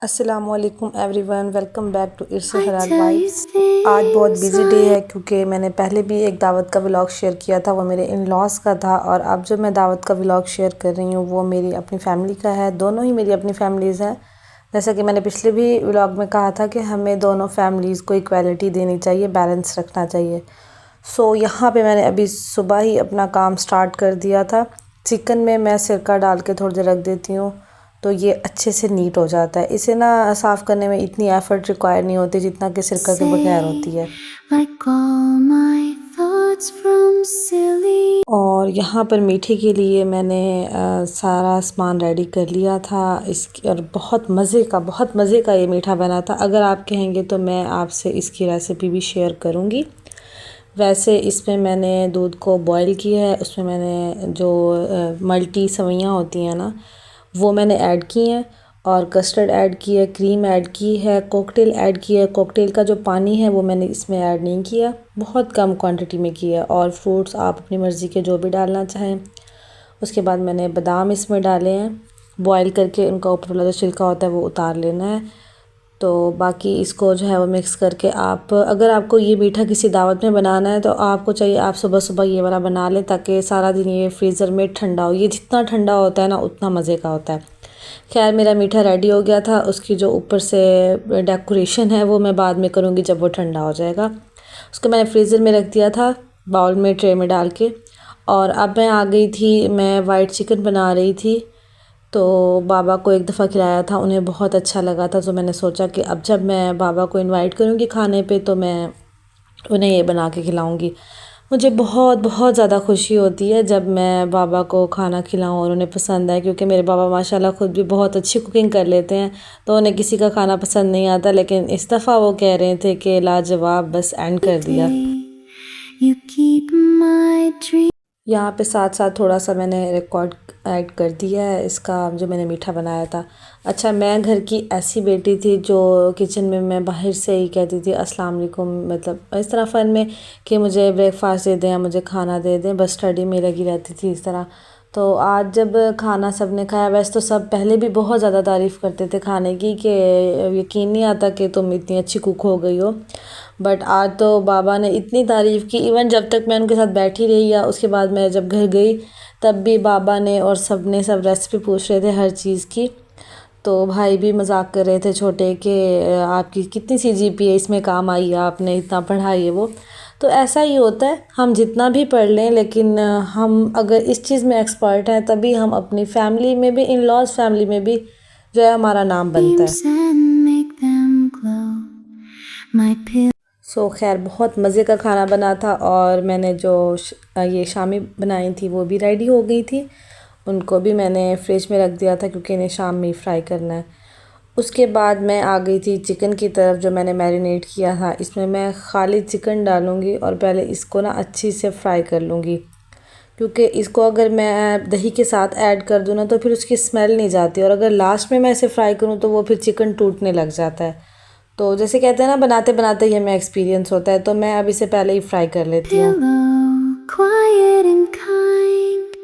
अस्सलामुअलैकुम everyone, welcome back to इर्स I हलाल tell you वाइब्स। आज बहुत things बिजी डे है like क्योंकि मैंने पहले भी एक दावत का व्लॉग शेयर किया था, वो मेरे इन लॉज का था। और अब जो मैं दावत का व्लॉग शेयर कर रही हूँ वो मेरी अपनी फैमिली का है। दोनों ही मेरी अपनी फैमिलीज़ हैं। जैसा कि मैंने पिछले भी व्लॉग में कहा था कि हमें दोनों फैमिलीज़ को इक्वालिटी देनी चाहिए, बैलेंस रखना चाहिए। सो यहाँ पे मैंने अभी सुबह ही अपना काम स्टार्ट कर दिया था। चिकन में मैं सिरका डाल के थोड़ी देर रख देती हूँ तो ये अच्छे से नीट हो जाता है। इसे ना साफ़ करने में इतनी एफ़र्ट रिक्वायर नहीं होती जितना कि सिरका के बगैर होती है। like all my thoughts from silly. और यहाँ पर मीठे के लिए मैंने सारा सामान रेडी कर लिया था इसकी, और बहुत मज़े का ये मीठा बना था। अगर आप कहेंगे तो मैं आपसे इसकी रेसिपी भी शेयर करूँगी। वैसे इसमें मैंने दूध को बॉईल किया है, उसमें मैंने जो मल्टी सवैयाँ होती हैं ना वो मैंने ऐड की हैं, और कस्टर्ड ऐड की है, क्रीम ऐड की है, कॉकटेल ऐड किया है। कॉकटेल का जो पानी है वो मैंने इसमें ऐड नहीं किया, बहुत कम क्वांटिटी में किया है। और फ्रूट्स आप अपनी मर्ज़ी के जो भी डालना चाहें। उसके बाद मैंने बादाम इसमें डाले हैं बॉईल करके, उनका ऊपर वाला जो छिलका होता है वो उतार लेना है। तो बाकी इसको जो है वो मिक्स करके आप, अगर आपको ये मीठा किसी दावत में बनाना है तो आपको चाहिए आप सुबह सुबह ये वाला बना लें ताकि सारा दिन ये फ्रीज़र में ठंडा हो। ये जितना ठंडा होता है ना उतना मज़े का होता है। खैर मेरा मीठा रेडी हो गया था, उसकी जो ऊपर से डेकोरेशन है वो मैं बाद में करूँगी जब वो ठंडा हो जाएगा। उसको मैंने फ्रीज़र में रख दिया था बाउल में, ट्रे में डाल के। और अब मैं आ गई थी, मैं वाइट चिकन बना रही थी। तो बाबा को एक दफ़ा खिलाया था, उन्हें बहुत अच्छा लगा था। तो मैंने सोचा कि अब जब मैं बाबा को इनवाइट करूँगी खाने पे तो मैं उन्हें ये बना के खिलाऊँगी। मुझे बहुत बहुत ज़्यादा खुशी होती है जब मैं बाबा को खाना खिलाऊँ और उन्हें पसंद आए, क्योंकि मेरे बाबा माशाल्लाह ख़ुद भी बहुत अच्छी कुकिंग कर लेते हैं। तो उन्हें किसी का खाना पसंद नहीं आता, लेकिन इस दफ़ा वो कह रहे थे कि लाजवाब, बस एंड कर दिया। You keep my dream. यहाँ पे साथ साथ थोड़ा सा मैंने रिकॉर्ड ऐड कर दिया है इसका, जो मैंने मीठा बनाया था। अच्छा, मैं घर की ऐसी बेटी थी जो किचन में मैं बाहर से ही कहती थी अस्सलाम वालेकुम, मतलब इस तरह फ़न में कि मुझे ब्रेकफास्ट दे दें या मुझे खाना दे दें, बस स्टडी में लगी रहती थी इस तरह। तो आज जब खाना सब ने खाया, वैसे तो सब पहले भी बहुत ज़्यादा तारीफ़ करते थे खाने की कि यकीन नहीं आता कि तुम इतनी अच्छी कुक हो गई हो। बट आज तो बाबा ने इतनी तारीफ़ की, इवन जब तक मैं उनके साथ बैठी रही या उसके बाद मैं जब घर गई तब भी बाबा ने और सब ने सब रेसिपी पूछ रहे थे हर चीज़ की। तो भाई भी मजाक कर रहे थे छोटे कि आपकी कितनी सी जीपीए इसमें काम आई है, आपने इतना पढ़ा ये वो। तो ऐसा ही होता है, हम जितना भी पढ़ लें लेकिन हम अगर इस चीज़ में एक्सपर्ट हैं तभी हम अपनी फैमिली में भी, इन लॉज फैमिली में भी जो है हमारा नाम बनता है। And make them glow. My pillow. खैर बहुत मज़े का खाना बना था, और मैंने जो ये शामी बनाई थी वो भी रेडी हो गई थी। उनको भी मैंने फ्रिज में रख दिया था क्योंकि इन्हें शाम में ही फ्राई करना है। उसके बाद मैं आ गई थी चिकन की तरफ जो मैंने मैरिनेट किया था। इसमें मैं खाली चिकन डालूँगी और पहले इसको ना अच्छी से फ्राई कर लूँगी, क्योंकि इसको अगर मैं दही के साथ ऐड कर दूँ ना तो फिर उसकी स्मेल नहीं जाती, और अगर लास्ट में मैं इसे फ्राई करूँ तो वो फिर चिकन टूटने लग जाता है। तो जैसे कहते हैं ना, बनाते बनाते ही हमें एक्सपीरियंस होता है, तो मैं अब इसे पहले ही फ्राई कर लेती हूँ। Quiet and kind.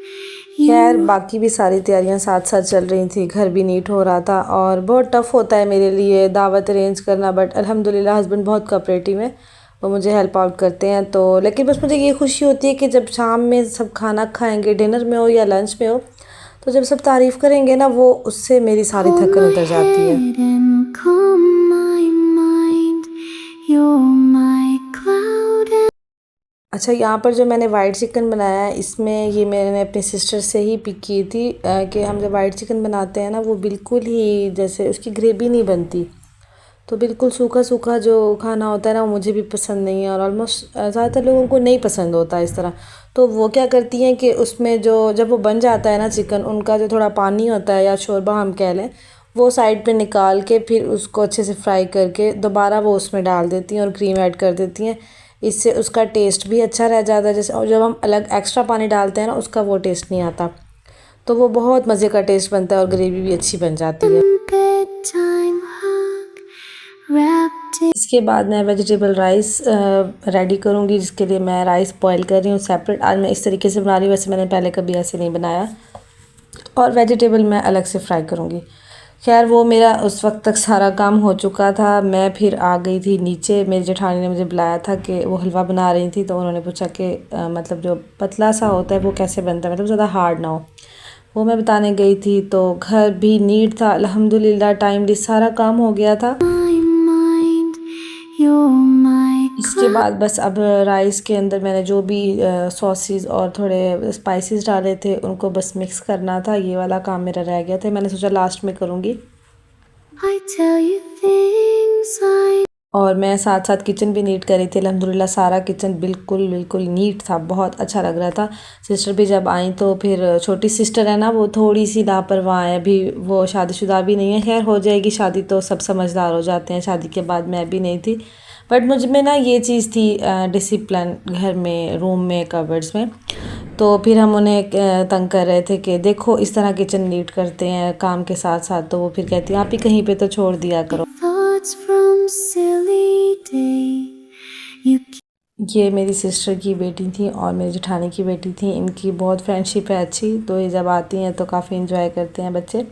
खैर बाकी भी सारी तैयारियां साथ साथ चल रही थी, घर भी नीट हो रहा था। और बहुत टफ़ होता है मेरे लिए दावत अरेंज करना, बट अल्हम्दुलिल्लाह हस्बैंड बहुत कोऑपरेटिव है, वो मुझे हेल्प आउट करते हैं। तो लेकिन बस मुझे ये खुशी होती है कि जब शाम में सब खाना खाएंगे, डिनर में हो या लंच में हो, तो जब सब तारीफ़ करेंगे ना वो, उससे मेरी सारी Hold थकन my उतर जाती है। head and calm my mind. You're my cloud. अच्छा, यहाँ पर जो मैंने वाइट चिकन बनाया है इसमें ये मैंने अपनी सिस्टर से ही पिक की थी कि हम जब वाइट चिकन बनाते हैं ना वो बिल्कुल ही जैसे उसकी ग्रेवी नहीं बनती, तो बिल्कुल सूखा सूखा जो खाना होता है ना वो मुझे भी पसंद नहीं है, और ऑलमोस्ट ज़्यादातर लोगों को नहीं पसंद होता इस तरह। तो वो क्या करती हैं कि उसमें जो जब वो बन जाता है ना चिकन, उनका जो थोड़ा पानी होता है या शोरबा हम कह लें, वो साइड पे निकाल के फिर उसको अच्छे से फ्राई करके दोबारा वो उसमें डाल देती हैं और क्रीम ऐड कर देती हैं। इससे उसका टेस्ट भी अच्छा रह जाता है, जैसे और जब हम अलग एक्स्ट्रा पानी डालते हैं ना उसका वो टेस्ट नहीं आता। तो वो बहुत मज़े का टेस्ट बनता है और ग्रेवी भी अच्छी बन जाती है। Bedtime hug wrapped in. इसके बाद मैं वेजिटेबल राइस रेडी करूँगी, जिसके लिए मैं राइस बॉईल कर रही हूँ सेपरेट। आज मैं इस तरीके से बना रही हूँ, वैसे मैंने पहले कभी ऐसे नहीं बनाया। और वेजिटेबल मैं अलग से फ्राई करूँगी। खैर वो मेरा उस वक्त तक सारा काम हो चुका था। मैं फिर आ गई थी नीचे। मेरी जेठानी ने मुझे बुलाया था कि वो हलवा बना रही थी, तो उन्होंने पूछा कि मतलब जो पतला सा होता है वो कैसे बनता है, मतलब ज़्यादा हार्ड ना हो। वो मैं बताने गई थी। तो घर भी नीट था अल्हम्दुलिल्लाह, टाइमली सारा काम हो गया था। my mind, you're my इसके बाद बस अब राइस के अंदर मैंने जो भी सॉसेस और थोड़े स्पाइसेस डाले थे उनको बस मिक्स करना था। ये वाला काम मेरा रह गया था, मैंने सोचा लास्ट में करूँगी। I tell you things I और मैं साथ साथ किचन भी नीट कर रही थी। अल्हम्दुलिल्लाह सारा किचन बिल्कुल बिल्कुल नीट था, बहुत अच्छा लग रहा था। सिस्टर भी जब आई तो फिर छोटी सिस्टर है ना, वो थोड़ी सी लापरवाह है, अभी वो शादीशुदा भी नहीं है। खैर हो जाएगी शादी तो सब समझदार हो जाते हैं, शादी के बाद मैं भी नहीं थी। बट मुझ में ना ये चीज़ थी डिसिप्लिन घर में, रूम में, कबर्ड्स में। तो फिर हम उन्हें तंग कर रहे थे कि देखो इस तरह किचन नीट करते हैं काम के साथ साथ। तो वो फिर कहती आप ही कहीं पे तो छोड़ दिया करो। thoughts from silly day. You ये मेरी सिस्टर की बेटी थी और मेरी जेठानी की बेटी थी। इनकी बहुत फ्रेंडशिप है अच्छी, तो ये जब आती हैं तो काफ़ी इंजॉय करते हैं बच्चे।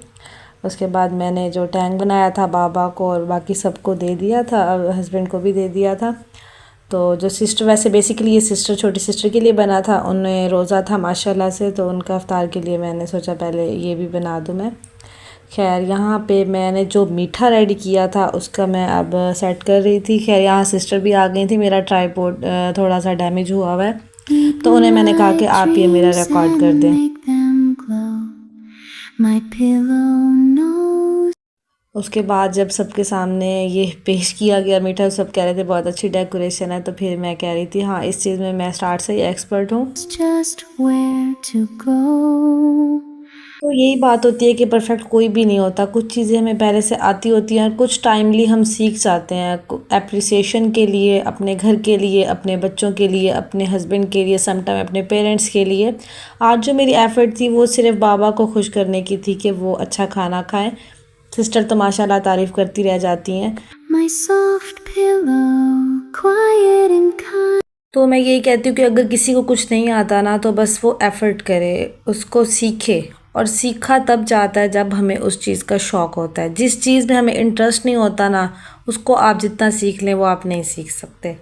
उसके बाद मैंने जो टैंक बनाया था बाबा को और बाकी सबको दे दिया था, हस्बैंड को भी दे दिया था। तो जो सिस्टर, वैसे बेसिकली ये सिस्टर छोटी सिस्टर के लिए बना था, उन्हें रोज़ा था माशाल्लाह से, तो उनका इफ्तार के लिए मैंने सोचा पहले ये भी बना दूँ मैं। खैर यहाँ पे मैंने जो मीठा रेडी किया था उसका मैं अब सेट कर रही थी। खैर यहाँ सिस्टर भी आ गई थी। मेरा ट्राईपोड थोड़ा सा डैमेज हुआ हुआ है, तो उन्हें मैंने कहा कि आप ये मेरा dreams रिकॉर्ड कर and दें। make them glow. My pillow knows उसके बाद जब सबके सामने ये पेश किया गया मीठा, सब कह रहे थे बहुत अच्छी डेकोरेशन है, तो फिर मैं कह रही थी हाँ इस चीज़ में मैं स्टार्ट से ही एक्सपर्ट हूँ। just where to go. तो यही बात होती है कि परफेक्ट कोई भी नहीं होता, कुछ चीज़ें हमें पहले से आती होती हैं और कुछ टाइमली हम सीख जाते हैं। एप्रिसिएशन के लिए, अपने घर के लिए, अपने बच्चों के लिए, अपने हस्बैंड के लिए, समटाइम अपने पेरेंट्स के लिए। आज जो मेरी एफ़र्ट थी वो सिर्फ बाबा को खुश करने की थी कि वो अच्छा खाना खाएं। सिस्टर तो माशाल्लाह तारीफ़ करती रह जाती हैं। My soft pillow, quiet and kind. तो मैं यही कहती हूँ कि अगर किसी को कुछ नहीं आता ना, तो बस वो एफ़र्ट करे, उसको सीखे। और सीखा तब जाता है जब हमें उस चीज़ का शौक़ होता है। जिस चीज़ में हमें इंटरेस्ट नहीं होता ना, उसको आप जितना सीख लें वो आप नहीं सीख सकते।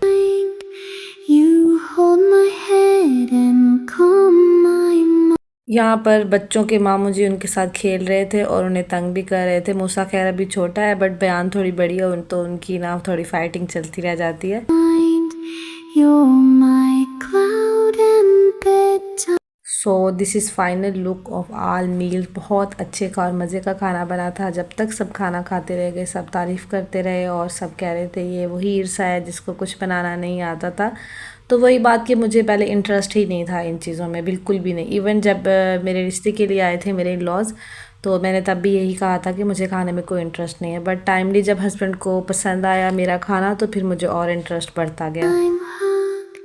You hold my head and calm my mind. यहाँ पर बच्चों के मामू जी उनके साथ खेल रहे थे और उन्हें तंग भी कर रहे थे। मूसा खैर अभी छोटा है, बट बयान थोड़ी बड़ी है, तो उनकी ना थोड़ी फाइटिंग चलती रह जाती है। You're my cloud and bedtime. So this is final look of all meal. बहुत अच्छे का और मज़े का खाना बना था। जब तक सब खाना खाते रह गए, सब तारीफ़ करते रहे और सब कह रहे थे ये वही ईर्षा है जिसको कुछ बनाना नहीं आता था। तो वही बात कि मुझे पहले इंटरेस्ट ही नहीं था इन चीज़ों में, बिल्कुल भी नहीं। इवन जब मेरे रिश्ते के लिए आए थे मेरे इन-लॉज़, तो मैंने तब भी यही कहा था कि मुझे खाने में कोई इंटरेस्ट नहीं है। बट टाइमली जब हस्बैंड को पसंद आया मेरा खाना, तो फिर मुझे और इंटरेस्ट बढ़ता गया। I'm hug,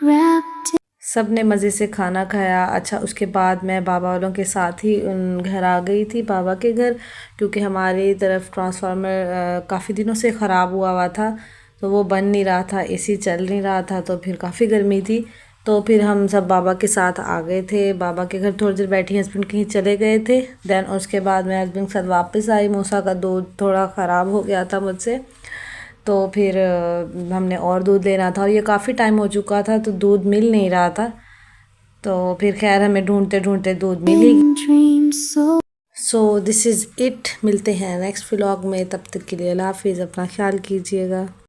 wrapped in सब ने मज़े से खाना खाया। अच्छा उसके बाद मैं बाबा वालों के साथ ही उन घर आ गई थी, बाबा के घर, क्योंकि हमारी तरफ ट्रांसफार्मर काफ़ी दिनों से ख़राब हुआ था, तो वो बन नहीं रहा था, एसी चल नहीं रहा था, तो फिर काफ़ी गर्मी थी। तो फिर हम सब बाबा के साथ आ गए थे। बाबा के घर थोड़ी देर बैठी, हस्बैंड कहीं चले गए थे। देन उसके बाद मैं हस्बैंड के साथ वापस आई। मूसा का दूध थोड़ा ख़राब हो गया था मुझसे, तो फिर हमने और दूध लेना था और ये काफ़ी टाइम हो चुका था, तो दूध मिल नहीं रहा था। तो फिर खैर हमें ढूंढते ढूंढते दूध मिल ही गया। dreams so so this is it. मिलते हैं नेक्स्ट व्लॉग में, तब तक के लिए अल्लाह हाफिज़, अपना ख्याल कीजिएगा।